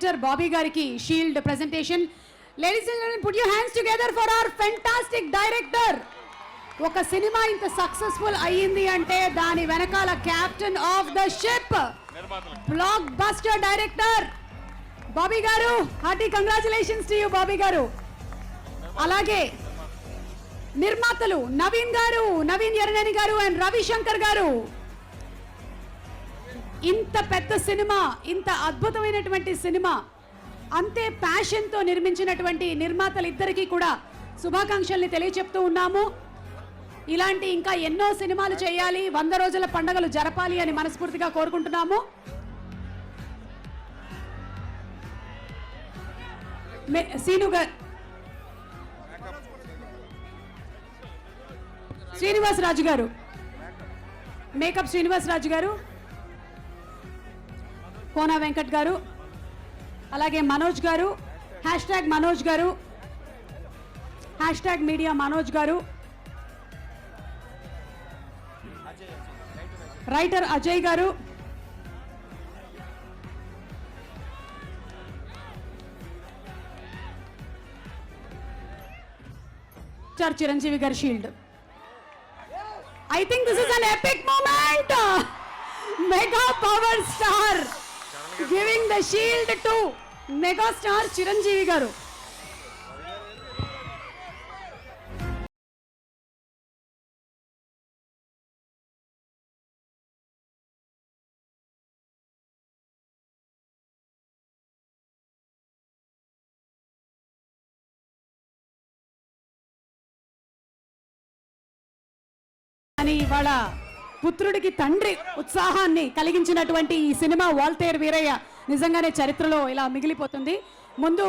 Bobby Gariki Shield presentation. Ladies and gentlemen, put your hands together for our fantastic director. ఒక సినిమా ఇంత successful అయ్యింది అంటే దాని వెనకాల captain of the ship blockbuster director Bobby గారు. Hearty congratulations to you Bobby గారు. అలాగే నిర్మాతలు నవీన్ గారు, నవీన్ ఎర్రనేని గారు అండ్ రవిశంకర్ గారు. ఇంత పెద్ద సినిమా, ఇంత అద్భుతమైనటువంటి సినిమా, అంతే ప్యాషన్తో నిర్మించినటువంటి నిర్మాతలిద్దరికీ కూడా శుభాకాంక్షల్ని తెలియచెప్తూ ఉన్నాము. ఇలాంటి ఇంకా ఎన్నో సినిమాలు చేయాలి, 100 రోజుల పండుగలు జరపాలి అని మనస్ఫూర్తిగా కోరుకుంటున్నాము. శ్రీనివాస్ రాజు గారు, మేకప్ శ్రీనివాస్ రాజు గారు, కోన వెంకట్ గారు, అలాగే మనోజ్ గారు, హ్యాష్ట్యాగ్ మనోజ్ గారు, హ్యాష్ట్యాగ్ మీడియా మనోజ్ గారు, రైటర్ అజయ్ గారు, చిరంజీవి గారు shield. I think this is an epic moment. Mega power star giving the shield to mega star Chiranjeevi garu. అని ఇవాళ పుత్రుడికి తండ్రి ఉత్సాహాన్ని కలిగించినటువంటి ఈ సినిమా వాల్తేరు వీరయ్య నిజంగానే చరిత్రలో ఇలా మిగిలిపోతుంది. ముందు